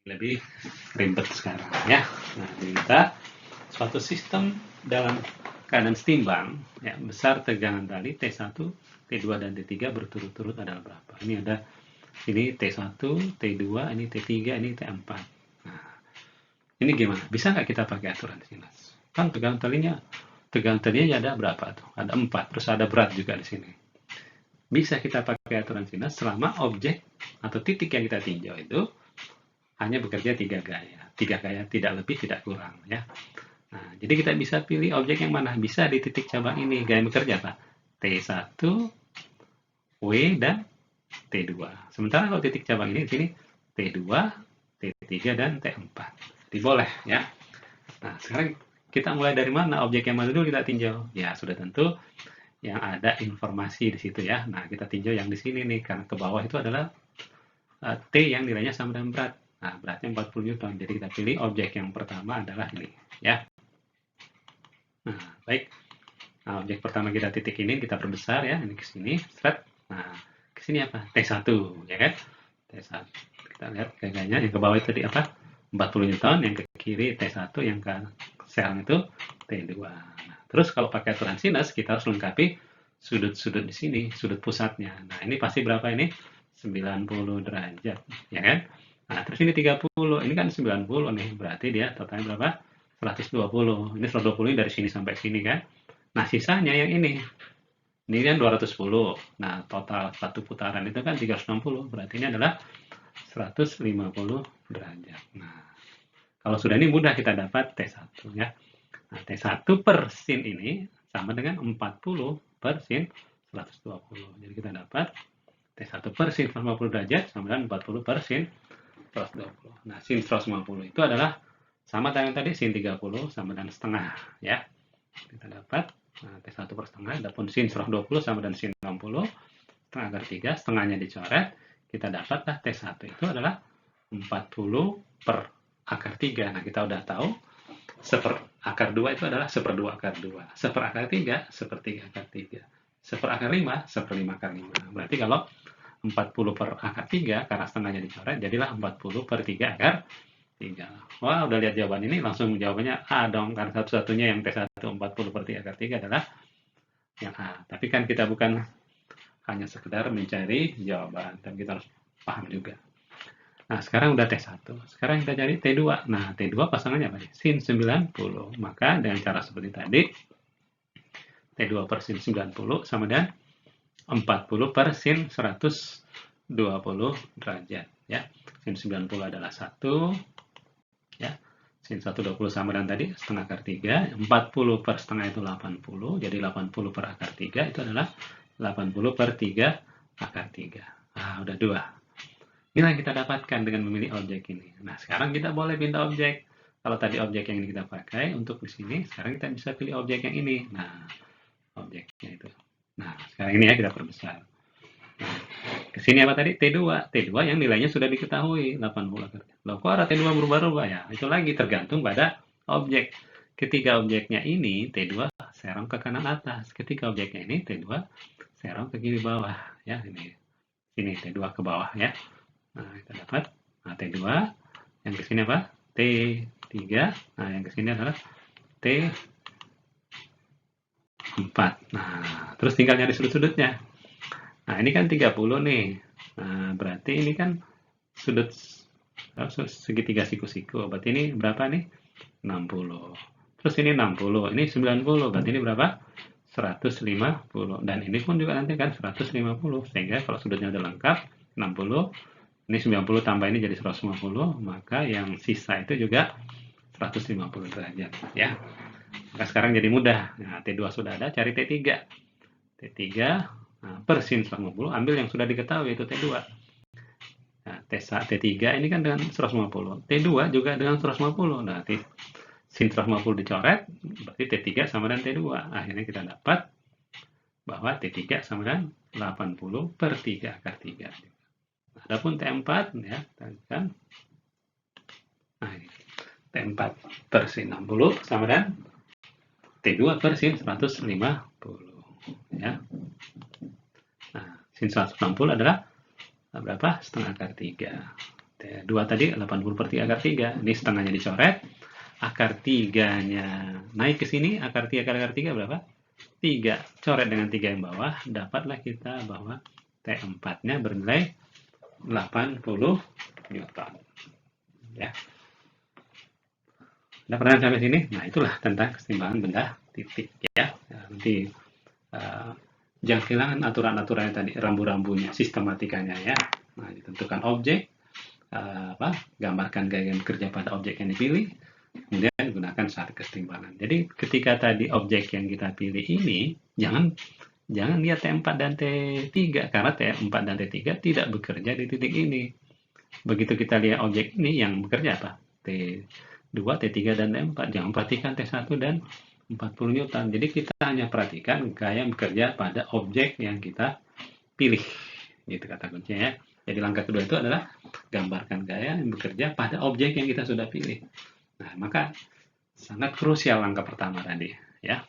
lebih ribet sekarang ya. Nah, kita suatu sistem dalam keadaan setimbang ya, besar tegangan tali T1, T2 dan T3 berturut-turut adalah berapa? Ini ada ini T1, T2, ini T3, ini T4. Nah, ini gimana? Bisa nggak kita pakai aturan sinus? Kan tegangan talinya ada berapa tuh? Ada 4, terus ada berat juga di sini. Bisa kita pakai aturan sinus selama objek atau titik yang kita tinjau itu hanya bekerja 3 gaya. 3 gaya, tidak lebih, tidak kurang ya. Nah, jadi kita bisa pilih objek yang mana bisa di titik cabang ini gaya bekerja Pak. T1, W dan T2. Sementara kalau titik cabang ini di sini T2, T3 dan T4. Diboleh ya. Nah, sekarang kita mulai dari mana? Objek yang mana dulu kita tinjau? Ya, sudah tentu yang ada informasi di situ ya. Nah, kita tinjau yang di sini nih karena ke bawah itu adalah T yang nilainya sama dengan berat. Nah, beratnya 40 Newton. Jadi kita pilih objek yang pertama adalah ini ya. Nah, baik. Nah, objek pertama kita titik ini kita perbesar ya, ini ke sini, straight. Nah, ke sini apa? T1, ya kan? T1. Kita lihat gaganya yang ke bawah itu tadi apa? 40 Newton, yang ke kiri T1, yang ke serang itu T2. Nah, terus kalau pakai aturan sinus, kita harus lengkapi sudut-sudut di sini, sudut pusatnya. Nah, ini pasti berapa ini? 90 derajat, ya kan? Nah, terus ini 30, ini kan 90 nih, berarti dia totalnya berapa? 120. Ini 120 ini dari sini sampai sini kan? Nah, sisanya yang ini kan 210. Nah, total satu putaran itu kan 360. Berarti ini adalah 150 derajat. Nah, kalau sudah ini mudah kita dapat T1 ya. Nah, T1 per sin ini sama dengan 40 per sin 120. Jadi kita dapat T1 per sin 150 derajat sama dengan 40 per sin 120. Nah, sin 150 itu adalah sama dengan tadi sin 30 sama dengan setengah ya. Kita dapat T1 per setengah, adapun sin 120 sama dengan sin 60, setengah akar 3, setengahnya dicoret, kita dapatlah T1 itu adalah 40 per akar 3. Nah, kita udah tahu seper akar 2 itu adalah seper 2 akar 2, seper akar 3, sepertiga akar 3, seper akar 5, seperlima akar 5. Berarti kalau 40 per akar 3, karena setengahnya dicoret, jadilah 40 per 3 akar 3. Wah, udah lihat jawaban ini, langsung jawabannya A dong, karena satu-satunya yang T1 40 per 3 akar 3 adalah yang A. Tapi kan kita bukan hanya sekedar mencari jawaban, tapi kita harus paham juga. Nah, sekarang udah T1. Sekarang kita cari T2. Nah, T2 pasangannya apa? Sin 90. Maka dengan cara seperti tadi, T2 per sin 90 sama dengan 40 per sin 120 derajat. Ya. Sin 90 adalah 1. Ya. Sin 120 sama dengan tadi, setengah akar 3. 40 per setengah itu 80. Jadi 80 per akar 3 itu adalah 80 per 3 akar 3. Nah, udah 2. Inilah yang kita dapatkan dengan memilih objek ini. Nah, sekarang kita boleh pindah objek. Kalau tadi objek yang ini kita pakai untuk di sini, sekarang kita bisa pilih objek yang ini. Nah, objeknya itu. Nah, sekarang ini ya kita perbesar. Nah, ke sini apa tadi? T2. T2 yang nilainya sudah diketahui, 80 akar. Loh, kok arah T2 berubah-ubah ya? Itu lagi tergantung pada objek. Ketika objeknya ini, T2 serong ke kanan atas. Ketika objeknya ini, T2 serong ke kiri bawah. Ya, ini. Sini T2 ke bawah ya. Nah, kita dapat T2. Yang ke sini apa? T3. Nah, yang ke sini adalah T4. Nah, terus tinggal nyari sudut-sudutnya. Nah, ini kan 30 nih. Nah, berarti ini kan sudut segitiga siku-siku. Berarti ini berapa nih? 60. Terus ini 60. Ini 90. Berarti ini berapa? 150. Dan ini pun juga nanti kan 150. Sehingga kalau sudutnya udah lengkap, 60. Ini 90 tambah ini jadi 150, maka yang sisa itu juga 150 derajat. Ya. Maka sekarang jadi mudah. Nah, T2 sudah ada, cari T3. T3 per sin 150, ambil yang sudah diketahui, yaitu T2. Nah, T3 ini kan dengan 150. T2 juga dengan 150. Nah, sin 150 dicoret, berarti T3 sama dengan T2. Akhirnya kita dapat bahwa T3 sama dengan 80 per 3 akar 3. Adapun T4 ya, kan. Nah, ini T4 per sin 60 sama dengan T2 per sin 150 ya. Nah, sin 160 adalah berapa? Setengah akar 3. T2 tadi 80/3 akar 3. Ini setengahnya dicoret. Akar 3-nya naik ke sini. Akar 3 kali akar 3 berapa? 3. Coret dengan 3 yang bawah. Dapatlah kita bahwa T4-nya bernilai 80 Newton. Ya. Ada pertanyaan sampai sini? Nah, itulah tentang keseimbangan benda titik. Ya. Nanti jangan kehilangan aturan-aturannya tadi, rambu-rambunya, sistematikanya ya. Nah, ditentukan objek, gambarkan gaya yang bekerja pada objek yang dipilih, kemudian gunakan syarat keseimbangan. Jadi ketika tadi objek yang kita pilih ini, jangan lihat T4 dan T3, karena T4 dan T3 tidak bekerja di titik ini. Begitu kita lihat objek ini yang bekerja apa? T2, T3, dan T4. Jangan perhatikan T1 dan 40 Newton. Jadi kita hanya perhatikan gaya yang bekerja pada objek yang kita pilih. Gitu kata kuncinya ya. Jadi langkah kedua itu adalah gambarkan gaya yang bekerja pada objek yang kita sudah pilih. Nah, maka sangat krusial langkah pertama tadi ya.